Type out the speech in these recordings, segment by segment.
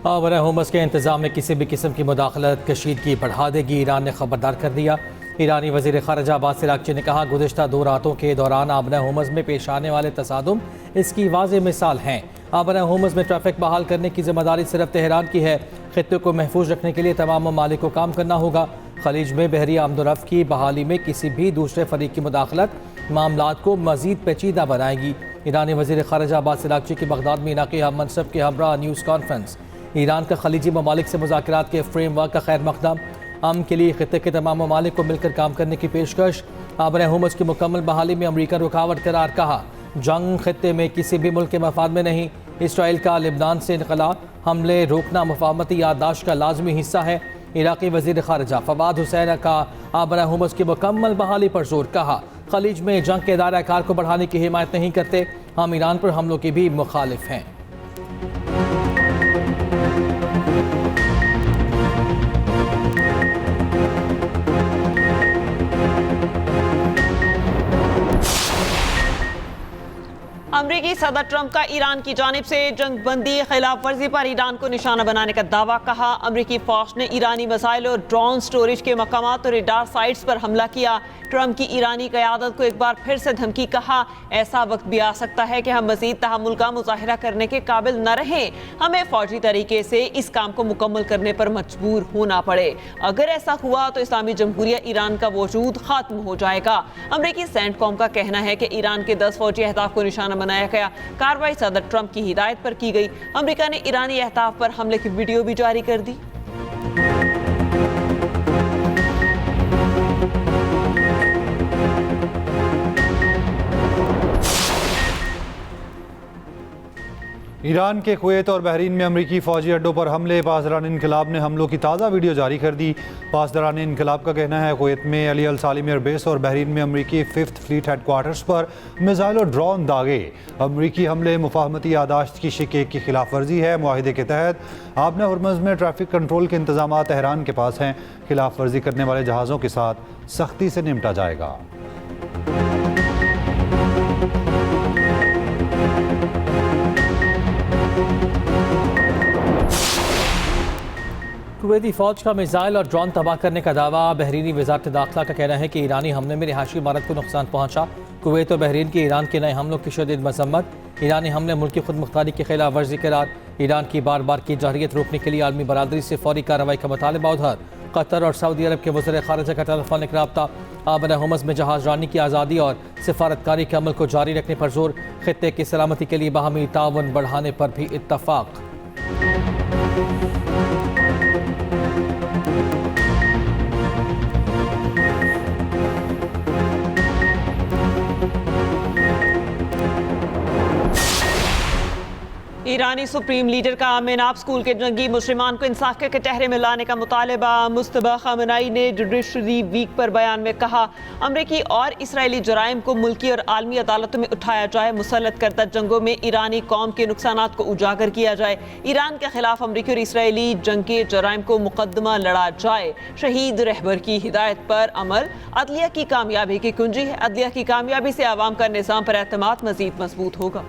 आबरा homes के इंतजाम में किसी भी किस्म की मुदाखलत कशीदगी बढ़ा देगी, ईरान ने खबरदार कर दिया। ईरानी वज़ीर ख़ारिजा अब्बास अराग़ची ने कहा, गुज़िश्ता 2 रातों के दौरान आबरा होमस में पेश आने वाले तसादुम इसकी वाज़ेह मिसाल हैं। आबरा होमस में ट्रैफिक बहाल करने की जिम्मेदारी सिर्फ तेहरान की है। खित्ते को महफूज रखने के लिए तमाम ममालिक को काम करना होगा। खलीज में बहरी आमदोरफ्त की बहाली में किसी भी दूसरे फरीक की मुदाखलत मामलात को मज़ीद पेचीदा बनाएगी। ईरानी वज़ीर ख़ारिजा अब्बास अराग़ची की बगदाद में इनाक़ी हम मनसब के हमरा न्यूज़ कॉन्फ्रेंस। ईरान का खलीजी ममालिक से मुज़ाकरात के फ्रेम वर्क का खैर मकदम, अमन के लिए खित्ते के तमाम ममालिक को मिलकर काम करने की पेशकश। आबरा होमस की मुकम्मल बहाली में अमरीका रुकावट करार, कहा जंग खित्ते में किसी भी मुल्क के मफाद में नहीं। इसराइल का लिबनान से इनकला हमले रोकना मुफाहमती याददाश्त का लाजमी हिस्सा है। इराक़ी वज़ीर ख़ारिजा फवाद हुसैन का आबरा होमस की मुकम्मल बहाली पर जोर, कहा खलीज में जंग के दायरा कार को बढ़ाने की हिमायत नहीं करते, हम ईरान पर हमलों के भी मुखालिफ हैं। अमरीकी सदर ट्रंप का ईरान की जानिब से जंगबंदी खिलाफ वर्जी पर ईरान को निशाना बनाने का दावा, कहा अमरीकी फौज ने ईरानी मिसाइल और ड्रोन स्टोरेज के मकामात और रडार साइट्स पर हमला किया। ट्रंप की ईरानी क़यादत को एक बार फिर से धमकी, कहा ऐसा वक्त भी आ सकता है कि हम मज़ीद तहम्मुल का मुजाहिरा करने के काबिल न रहें, हमें फौजी तरीके से इस काम को मुकम्मल करने पर मजबूर होना पड़े। अगर ऐसा हुआ तो इस्लामी जमहूरिया ईरान का वजूद ख़त्म हो जाएगा। अमरीकी सेंटकॉम का कहना है कि ईरान के 10 फौजी अहदाफ को निशाना बनाया गया। कार्रवाई सदर ट्रंप की हिदायत पर की गई। अमरीका ने ईरानी अहदाफ पर हमले की वीडियो भी जारी कर दी। ईरान के कुवैत और बहरीन में अमरीकी फ़ौजी अड्डों पर हमले, पासदारान इनकलाब ने हमलों की ताज़ा वीडियो जारी कर दी। पासदारान इनकलाब का कहना है कुवैत में अली अल सालिम एयर बेस और बहरीन में अमरीकी 5th फ्लीट हेडक्वार्टर्स पर मिसाइल और ड्रोन दागे। अमरीकी हमले मुफाहमती यादाश्त की शिक की खिलाफ वर्जी है। मुआहिदे के तहत आबना हुर्मुज़ में ट्रैफिक कंट्रोल के इंतजाम तेहरान के पास हैं। खिलाफ वर्जी करने वाले जहाज़ों के साथ सख्ती से निपटा जाएगा। कुवैती फ़ौज का मिसाइल और ड्रोन तबाह करने का दावा। बहरीनी वज़ारत दाखिला का कहना है कि ईरानी हमले में रिहायशी इमारत को नुकसान पहुंचा। कुवैत और बहरीन के ईरान के नए हमलों की शदीद मजम्मत। ईरानी हमले मुल्क की खुद मुख्तारी की खिलाफ वर्जी करार। ईरान की बार बार की जारहियत रोकने के लिए आलमी बरादरी से फौरी कार्रवाई का मुतालबा। उधर कतर और सऊदी अरब के वज़ीर ख़ारिजा का टेलीफोनिक रब्ता। आबरा होमस में जहाज़ रानी की आज़ादी और सिफारतकारी के अमल को जारी रखने पर जोर। खित्ते की सलामती के लिए बाहमी ताउन बढ़ाने पर भी इत्तफ़ाक़। ईरानी सुप्रीम लीडर का मेनाब स्कूल के जंगी मुस्लिमान को इंसाफ के कटहरे में लाने का मुतालबा। मुस्तबा खamenei ने जुडिशरी वीक पर बयान में कहा अमरीकी और इसराइली जराइम को मुल्की और आलमी अदालतों में उठाया जाए। मुसल्लत करता जंगों में ईरानी कौम के नुकसानात को उजागर किया जाए। ईरान के खिलाफ अमरीकी और इसराइली जंग के जराइम को मुकदमा लड़ा जाए। शहीद रहबर की हिदायत पर अमल अदलिया की कामयाबी की कुंजी है। अदलिया की कामयाबी से आवाम का निज़ाम पर एतमाद मजीद मजबूत होगा।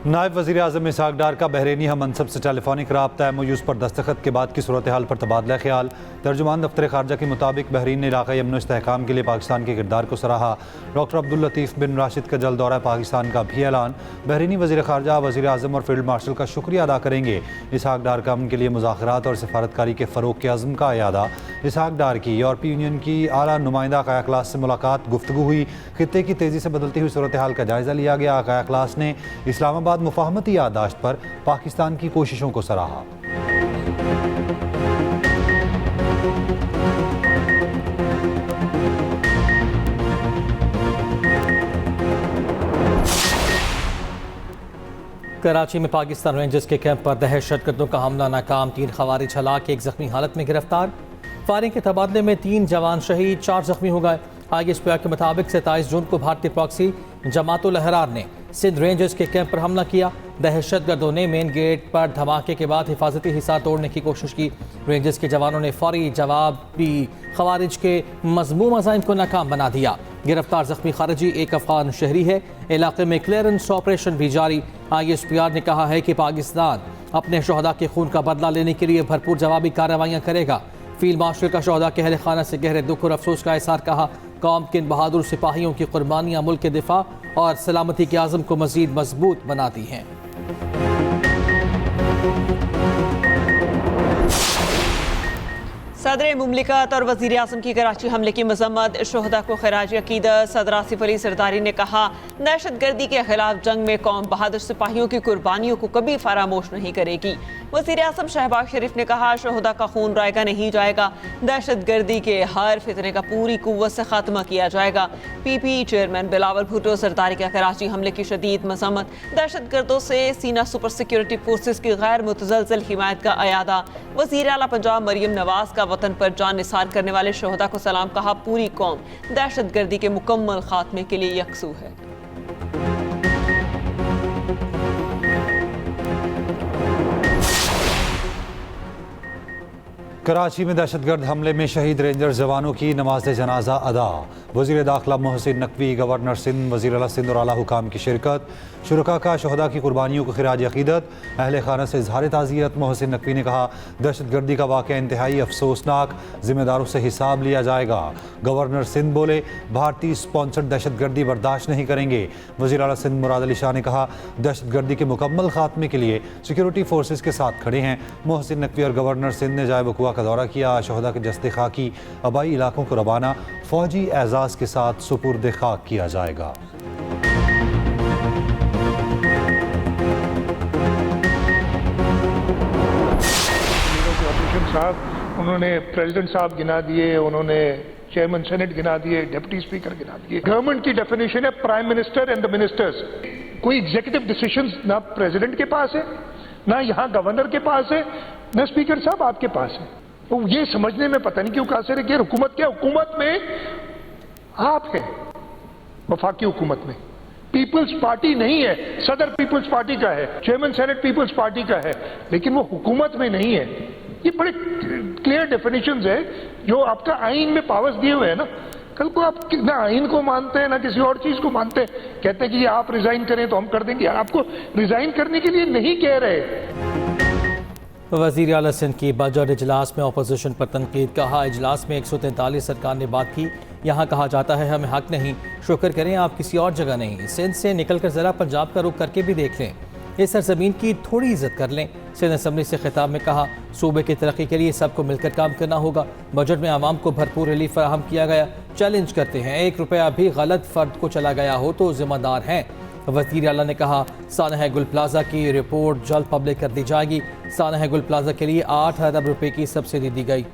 नायब वज़ीर आज़म इसहाक़ डार का बहरीनी हम मनसब से टेलीफोनिक रब्ता। MOUs पर दस्तखत के बाद की सूरत हाल पर तबादला ख्याल। तर्जुमान दफ्तर ख़ारजा के मुताबिक बहरीन ने इलाक़ाई अमन इस्तेहकाम के लिए पाकिस्तान के किरदार को सराहा। डॉक्टर अब्दुल लतीफ़ बिन राशिद का जल्द दौरा पाकिस्तान का भी ऐलान। बहरीनी वज़ीर ख़ारजा वज़ीर आज़म और फील्ड मार्शल का शुक्रिया अदा करेंगे। इसहाक़ डार का अमन के लिए मुज़ाकरात और सिफारतकारी के फ़रोग़ के अज़्म का अयादा। इसहाक़ डार की यूरोपीय यूनियन की आला नुमाइंदा क़ाया क्लास से मुलाकात, गुफ्तगू हुई। खित्ते की तेज़ी से बदलती हुई सूरत हाल का जायज़ा लिया गया। क़ाया क्लास ने इस्लामाबाद मुफाहमती याददाश्त पर पाकिस्तान की कोशिशों को सराहा। कराची में पाकिस्तान रेंजर्स के कैंप पर दहशतगर्दों का हमला नाकाम। 3 खवारिज हलाक, 1 जख्मी हालत में गिरफ्तार। फायरिंग के तबादले में 3 जवान शहीद, 4 जख्मी हो गए। ISPR के मुताबिक 27 जून को भारतीय प्रॉक्सी जमात-उल-अहरार ने सिंध रेंजर्स के कैंप पर हमला किया। दहशतगर्दों ने मेन गेट पर धमाके के बाद हिफाजती हिसार तोड़ने की कोशिश की। रेंजर्स के जवानों ने फौरी जवाबी खवारिज के मजमूम अज़ाइम को नाकाम बना दिया। गिरफ्तार जख्मी खारजी एक अफगान शहरी है। इलाके में क्लियरेंस ऑपरेशन भी जारी। ISPR ने कहा है कि पाकिस्तान अपने शोहदा के खून का बदला लेने के लिए भरपूर जवाबी कार्रवाइयाँ करेगा। फील्ड मार्शल का शोहदा के अहल खाना से गहरे दुख और अफसोस का इज़हार कहा। कौम के इन बहादुर सिपाहियों की कुर्बानियाँ मुल्क के दिफा और सलामती के आज़म को मज़ीद मजबूत बनाती हैं। सदर मुमलिकत और वज़ीर आज़म की कराची हमले की मज़म्मत, शोहदा को खराज अकीदत। सदर आसिफ अली सरदारी ने कहा, दहशत गर्दी के खिलाफ जंग में कौम बहादुर सिपाहियों की कुर्बानियों को कभी फरामोश नहीं करेगी। वज़ीर आज़म शहबाज शरीफ ने कहा, शोहदा का खून रायगा नहीं जाएगा। दहशत गर्दी के हर फितने का पूरी कुव्वत से खात्मा किया जाएगा। PP चेयरमैन बिलावल भुट्टो सरदारी का कराची हमले की शदीद मज़म्मत, दहशत गर्दों से सीना सुपर सिक्योरिटी फोर्सेस की गैर मुतज़लज़ल हिमायत का अयादा। वज़ीर आला पंजाब मरियम नवाज का वतन पर जान निसार करने वाले शोहदा को सलाम, कहा पूरी कौम दहशत गर्दी के मुकम्मल खात्मे के लिए यकसू है। कराची में दहशतगर्द हमले में शहीद रेंजर जवानों की नमाज जनाजा अदा। वज़ीर दाखिला मोहसिन नकवी, गवर्नर सिंध, वज़ीर आला सिंध और आला हुकाम की शिरकत। शुरका का शोहदा की कुर्बानियों को खिराज अकीदत। अहले खाना से इज़हार ताज़ियत। मोहसिन नकवी ने कहा, दहशतगर्दी का वाक़या इंतहाई अफसोसनाक, ज़िम्मेदारों से हिसाब लिया जाएगा। गवर्नर सिंध बोले, भारतीय स्पॉन्सर्ड दहशतगर्दी बर्दाश्त नहीं करेंगे। वज़ीर आला सिंध मुराद अली शाह ने कहा, दहशतगर्दी के मुकम्मल खात्मे के लिए सिक्योरिटी फोर्सेस के साथ खड़े हैं। मोहसिन नकवी और गवर्नर सिंध ने जाए वकुआ का दौरा किया। शोहदा के जस्ते खाकी आबाई इलाकों को रवाना फौजी एजाज़ के साथ सुपुर्द खाक किया जाएगा। साहब उन्होंने प्रेसिडेंट साहब गिना दिए, उन्होंने चेयरमैन सेनेट गिना दिए, डिप्टी स्पीकर गिना दिए। गवर्नमेंट की डेफिनेशन है prime minister and the ministers. कोई एग्जीक्यूटिव डिसीजंस ना प्रेसिडेंट के पास है, ना यहाँ गवर्नर के पास है, ना स्पीकर साहब आपके पास है। तो ये समझने में पता नहीं क्यों कासिर है कि हुकूमत क्या, हुकूमत में आप है, वफाकी हुकूमत में पीपल्स पार्टी नहीं है। सदर पीपल्स पार्टी का है, चेयरमैन सेनेट पीपल्स पार्टी का है, लेकिन वो हुकूमत में नहीं है। ये बड़े क्लियर डेफिनेशंस है जो आपका आइन में पावर्स दिए हुए हैं ना। कल को आप ना आइन को मानते हैं ना किसी और चीज को मानते हैं, कहते हैं कि ये आप रिजाइन करें तो हम कर देंगे। आपको रिजाइन करने के लिए नहीं कह रहे। वज़ीर आला सिंध की बजट इजलास में अपोजिशन पर तनकीद। कहा, इजलास में 143 सरकार ने बात की। यहाँ कहा जाता है हमें हक नहीं, शुक्र करें आप किसी और जगह नहीं। सिंध से निकलकर ज़रा पंजाब का रुख करके भी देख लें, इस सरजमीन की थोड़ी इज्जत कर लें। सिंध असम्बली से खिताब में कहा, सूबे की तरक्की के लिए सबको मिलकर काम करना होगा। बजट में आवाम को भरपूर रिलीफ फराहम किया गया। चैलेंज करते हैं, 1 रुपया भी गलत फर्द को चला गया हो तो जिम्मेदार हैं। वज़ीर आला ने कहा, सानह गुल प्लाजा की रिपोर्ट जल्द पब्लिक कर दी जाएगी। सानह गुल प्लाजा के लिए 8 अरब रुपए की सब्सिडी दी गई।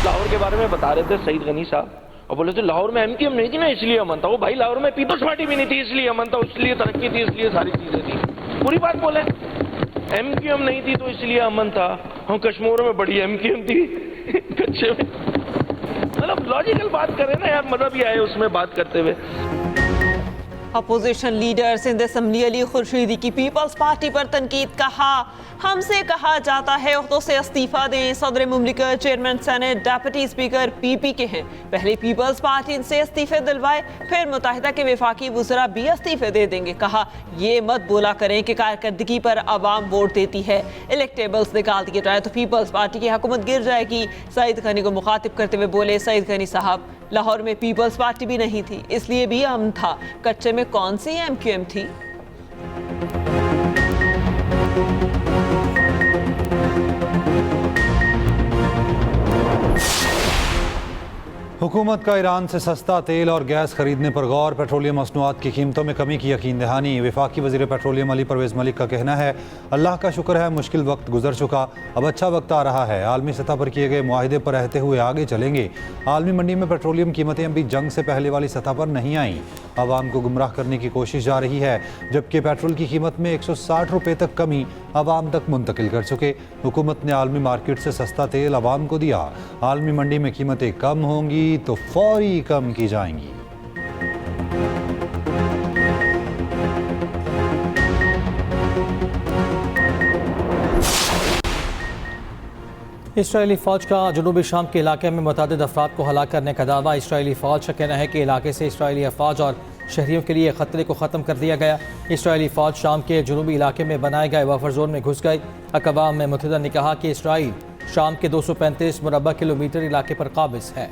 लाहौर के बारे में बता रहे थे सईद गनी साहब, और बोले थे लाहौर में MQM नहीं थी ना इसलिए अमन था। वो भाई लाहौर में पीपल्स पार्टी भी नहीं थी इसलिए अमन था, इसलिए तरक्की थी, इसलिए सारी चीजें थी। पूरी बात बोले, MQM नहीं थी तो इसलिए अमन था। हम कश्मीर में बड़ी MQM थी कच्चे में। मतलब लॉजिकल बात करें ना यार, मजा भी आए उसमें बात करते हुए। Opposition leader Sindh assembly Ali Khurshidi की पीपल्स पार्टी पर तनकीद। कहा, हमसे कहा जाता है ओहदों से इस्तीफा दें। सदर मुमलिकत, chairman senate, deputy speaker PP के हैं। पहले पीपल्स पार्टी इनसे इस्तीफे दिलवाए, फिर मुत्तहिदा के वफाकी वज़रा भी इस्तीफे दे देंगे। कहा, ये मत बोला करें कि कारकर्दगी पर आवाम वोट देती है, इलेक्टेबल्स निकाल दिए जाए तो पीपल्स पार्टी की हुकूमत गिर जाएगी। सईद गनी को मुखातिब करते हुए बोले, सईद गनी साहब, लाहौर में पीपल्स पार्टी भी नहीं थी इसलिए भी अमन था, कच्चे में कौन सी MQM थी। हुकूमत का ईरान से सस्ता तेल और गैस खरीदने पर गौर। पेट्रोलियम मसनूआत की कीमतों में कमी की यकीन दहानी। वफाकी वज़ीर पेट्रोलियम अली परवेज़ मलिक का कहना है, अल्लाह का शुक्र है मुश्किल वक्त गुजर चुका, अब अच्छा वक्त आ रहा है। आलमी सतह पर किए गए मुआहदे पर रहते हुए आगे चलेंगे। आलमी मंडी में पेट्रोलियम कीमतें अभी जंग से पहले वाली सतह पर नहीं आईं। आवाम को गुमराह करने की कोशिश जा रही है, जबकि पेट्रोल की कीमत में 160 रुपये तक कमी आवाम तक मुंतकिल कर चुके। हुकूमत ने आलमी मार्केट से सस्ता तेल आवाम को दिया। आलमी मंडी में कीमतें कम होंगी तो फौरी कम की जाएंगी। इसराइली फ़ौज का जनूबी शाम के इलाके में मुतअद्दिद अफराद को हलाक करने का दावा। इसराइली फ़ौज का कहना है कि इलाके से इसराइली अफवाज और शहरियों के लिए खतरे को ख़त्म कर दिया गया। इसराइली फ़ौज शाम के जनूबी इलाके में बनाए गए बफर जोन में घुस गई। अक़वाम मुत्तहिदा ने कहा कि इसराइल शाम के 235 मुरबा किलोमीटर इलाके पर काबिज़ है।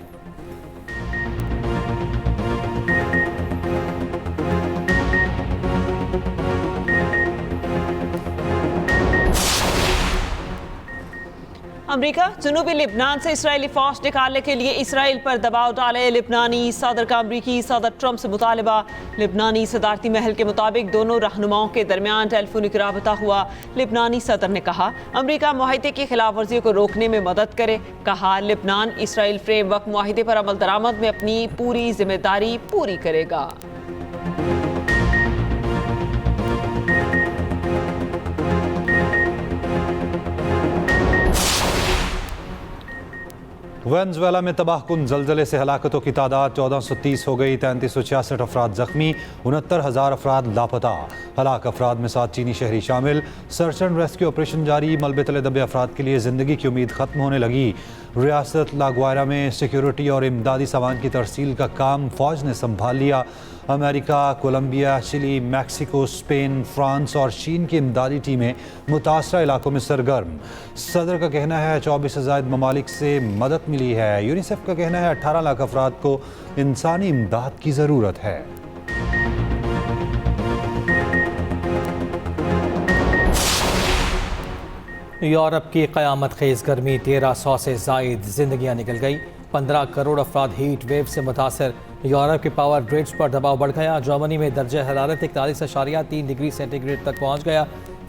अमेरिका जनूबी लिबनान से इसराइली फौज निकालने के लिए इसराइल पर दबाव डाले। लिबनानी सदर का अमरीकी सदर ट्रंप से मुतालबा। लिबनानी सदारती महल के मुताबिक दोनों रहनुमाओं के दरमियान टेलीफोनिक राबता हुआ। लिबनानी सदर ने कहा अमरीका मुआहिदे की खिलाफ वर्जियों को रोकने में मदद करे। कहा लिबनान इसराइल फ्रेमवर्क मुआहिदे पर अमल दरामद में अपनी पूरी जिम्मेदारी पूरी करेगा। वेनेजुएला में तबाहकुन जलजले से हलाकतों की तादाद 1430 हो गई। 3366 अफराद जख्मी, 69,000 अफराद लापता। हलाक अफराद में 7 चीनी शहरी शामिल। सर्च एंड रेस्क्यू ऑपरेशन जारी। मलबे तले दबे अफराद के लिए जिंदगी की उम्मीद खत्म होने लगी। रियासत लागवायरा में सिक्योरिटी और इमदादी सामान की तरसील का काम फौज ने संभाल लिया। America, Colombia, Chile, Mexico, Spain, France और चीन की इमदादी टीमें मुतासरा इलाकों में सरगर्म। सदर का कहना है 24 से ज़ायद ममालिक से मदद मिली है। यूनिसेफ का कहना है 18 लाख अफराद को इंसानी इमदाद की ज़रूरत है। यूरोप की क़यामत खेज़ गर्मी, 1300 से ज़ायद जिंदगियाँ निकल गई। 15 करोड़ अफराद हीट वेव से मुतासर। यूरोप के पावर ग्रिड्स पर दबाव बढ़ गया। जर्मनी में दर्जा हरारत 41.3 डिग्री सेंटीग्रेड तक पहुँच गया।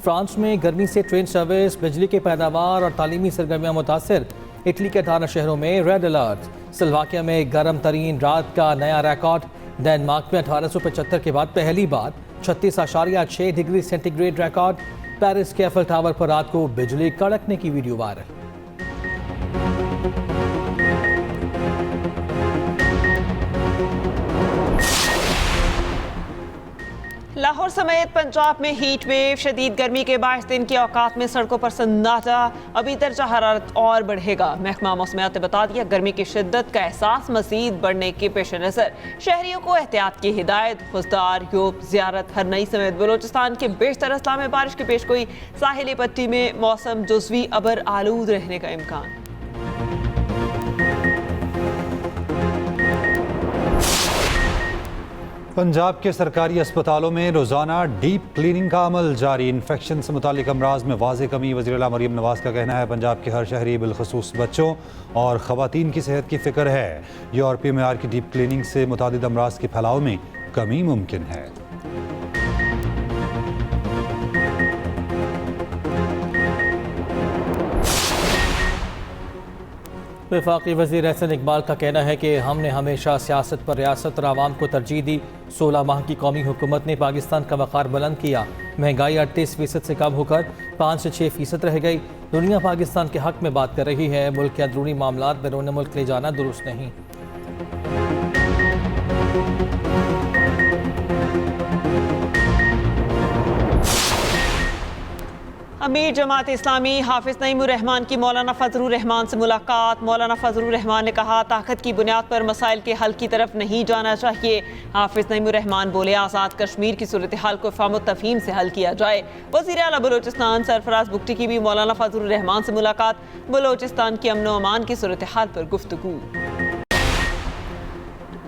फ्रांस में गर्मी से ट्रेन सर्विस, बिजली की पैदावार और तालीमी सरगर्मियाँ मुतासर। इटली के 18 शहरों में रेड अलर्ट। स्लोवाकिया में गर्म तरीन रात का नया रिकॉर्ड। डेनमार्क में 1875 के बाद पहली बार 36.6 डिग्री सेंटीग्रेड रिकॉर्ड। पेरिस के एफल टावर पर रात को बिजली कड़कने की वीडियो वायरल। लाहौर समेत पंजाब में हीट वेव, शदीद गर्मी के 22 दिन के औकात में सड़कों पर सन्नाटा। अभी दर्जा हरारत और बढ़ेगा। महकमा मौसमियात ने बता दिया गर्मी की शिद्दत का एहसास मजीद बढ़ने के पेश नज़र शहरियों को एहतियात की हिदायत। खुजदार, यूब, ज़ियारत, हरनई समेत बलोचिस्तान के बेशतर अजला में बारिश की पेशगोई। साहिली पट्टी में मौसम जुज़वी अबर आलूद रहने का इम्कान। पंजाब के सरकारी अस्पतालों में रोज़ाना डीप क्लीनिंग का अमल जारी। इन्फेक्शन से मुतालिक अमराज में वाज़े कमी। वज़ीर आला मरीम नवाज का कहना है पंजाब के हर शहरी बिलखसूस बच्चों और ख़वातीन की सेहत की फ़िक्र है। यूरोपीय मेयार की डीप क्लीनिंग से मुतादिद अमराज के फैलाव में कमी मुमकिन है। वफाकी वज़ीर एहसन इकबाल का कहना है कि हमने हमेशा सियासत पर रियासत और आवाम को तरजीह दी। 16 माह की कौमी हुकूमत ने पाकिस्तान का वक़ार बुलंद किया। महंगाई 38% से कम होकर 5 से 6% रह गई। दुनिया पाकिस्तान के हक़ में बात कर रही है। मुल्क के अंदरूनी मामलात बैरून मुल्क ले जाना दुरुस्त नहीं। अमीर जमात इस्लामी हाफिज नईमुर रहमान की मौलाना फजलुर रहमान से मुलाकात। मौलाना फजलुर रहमान ने कहा ताकत की बुनियाद पर मसाइल के हल की तरफ नहीं जाना चाहिए। हाफिज नईमुर रहमान बोले आज़ाद कश्मीर की सूरत हाल को फ़हम तफ़हीम से हल किया जाए। वज़ीर आला बलोचिस्तान सरफराज बुगटी की भी मौलाना फजलुर रहमान से मुलाकात। बलोचिस्तान की अमन व अमान की सूरत हाल पर गुफ्तगू।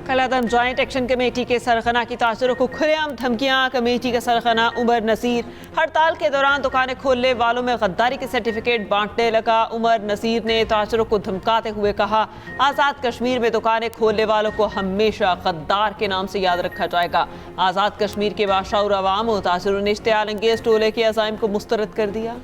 कलादम जॉइंट एक्शन कमेटी के सरगना की ताजरों को खुलेआम धमकियां। कमेटी का सरगना उमर नसीर हड़ताल के दौरान दुकानें खोलने वालों में गद्दारी के सर्टिफिकेट बांटने लगा। उमर नसीर ने ताजरों को धमकाते हुए कहा आज़ाद कश्मीर में दुकानें खोलने वालों को हमेशा गद्दार के नाम से याद रखा जाएगा। आज़ाद कश्मीर के बादशाह और अवाम और ताजरों ने इश्तियाल अंगेज टोले के अज़ाइम को मुस्तरद कर दिया।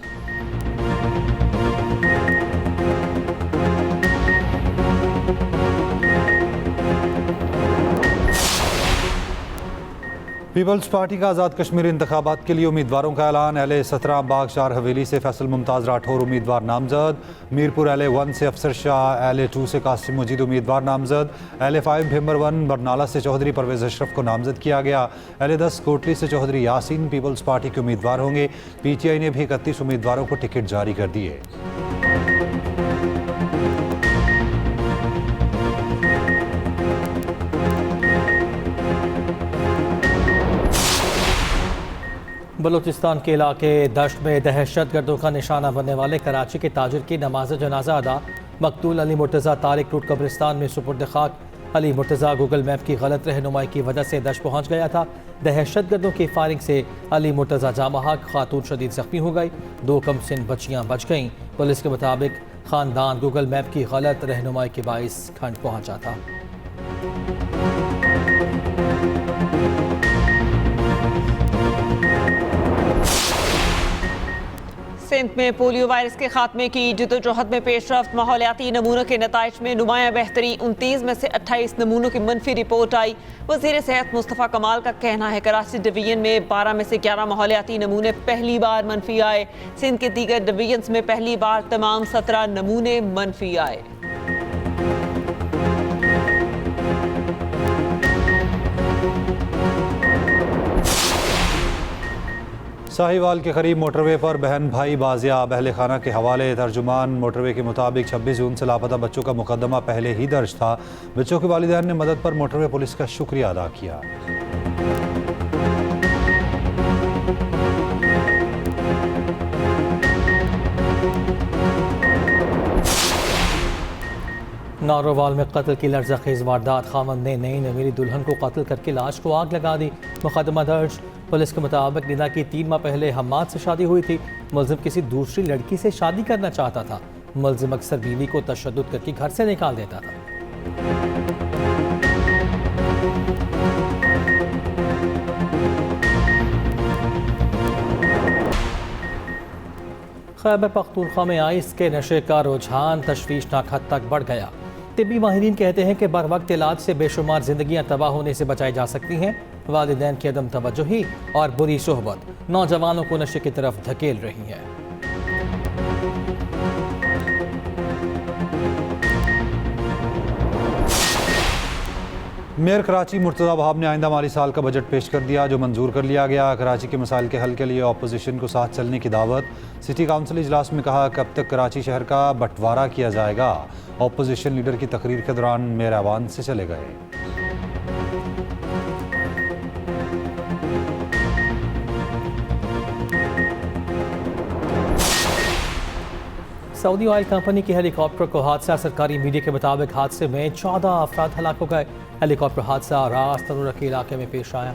पीपल्स पार्टी का आज़ाद कश्मीर इंतखाबात के लिए उम्मीदवारों का ऐलान। LA-17 बाग शार हवेली से फैसल मुमताज़ राठौर उम्मीदवार नामजद। मीरपुर LA-1 से अफसर शाह, LA-2 से कासिम मजीद उम्मीदवार नामजद। LA-5 भिम्बर-1 बरनाला से चौधरी परवेज़ अशरफ को नामजद किया गया। LA-10 कोटली से चौधरी यासीन पीपल्स पार्टी के उम्मीदवार होंगे। PTI ने भी 31 उम्मीदवारों को टिकट जारी कर दिए। बलूचिस्तान के इलाके दश्त में दहशत गर्दों का निशाना बनने वाले कराची के ताजिर की नमाज जनाजा अदा। मकतूल अली मुर्तज़ा तारिक रोड कब्रिस्तान में सुपुर्द खाक। अली मुर्तज़ा गूगल मैप की गलत रहनुमाई की वजह से दश्त पहुँच गया था। दहशत गर्दों की फायरिंग से अली मुर्तज़ा जामहाक खातून शदीद ज़ख्मी हो गई। 2 कमसिन बच्चियाँ बच गईं। पुलिस के मुताबिक ख़ानदान गूगल मैप की गलत रहनुमाई के बाइस खंड पहुँचा था। सिंध में पोलियो वायरस के खात्मे की जद्दोजहद में पेशरफ्त। माहौलियाती नमूनों के नताइज में नुमाया बेहतरी। 29 में से 28 नमूनों की मनफी रिपोर्ट आई। वज़ीर सेहत मुस्तफ़ा कमाल का कहना है कराची डिवीजन में 12 में से 11 माहौलियाती नमूने पहली बार मनफी आए। सिंध के दीगर डिवीजन्स में पहली बार तमाम 17 नमूने मनफी आए। साहिवाल के करीब मोटरवे पर बहन भाई बाजियाब। अहले खाना के हवाले। तर्जुमान मोटरवे के मुताबिक 26 जून से लापता बच्चों का मुकदमा पहले ही दर्ज था। बच्चों के वालिदैन ने मदद पर मोटरवे पुलिस का शुक्रिया अदा किया। नारोवाल में कत्ल की लर्ज़खेज़ वारदात। खामद ने नई नवेली दुल्हन को कत्ल करके लाश को आग लगा दी। मुकदमा दर्ज। पुलिस के मुताबिक निदा की 3 माह पहले हम्माद से शादी हुई थी। मुलजिम किसी दूसरी लड़की से शादी करना चाहता था। मुलजिम अक्सर बीवी को तशद्दुद करके घर से निकाल देता था। खैबर पख्तूनख्वा में आइस के नशे का रुझान तशवीशनाक हद तक बढ़ गया। तिब्बी माहिरीन कहते हैं कि बर वक्त इलाज से बेशुमार जिंदगियां तबाह होने से बचाई जा सकती हैं। वालिदैन की अदम तवज्जुही और बुरी सोहबत नौजवानों को नशे की तरफ धकेल रही है। मेयर कराची मुर्तज़ा वहाब ने आइंदा माली साल का बजट पेश कर दिया, जो मंजूर कर लिया गया। कराची के मसाइल के हल के लिए अपोजिशन को साथ चलने की दावत। सिटी काउंसिल इजलास में कहा कब तक कराची शहर का बंटवारा किया जाएगा। अपोजिशन लीडर की तकरीर के दौरान मेयर ऐवान से चले गए। सऊदी ऑयल कंपनी के हेलीकॉप्टर को हादसा। सरकारी मीडिया के मुताबिक हादसे में 14 अफराद हलाक हो गए। हेलीकॉप्टर हादसा रास तरूरा के इलाके में पेश आया।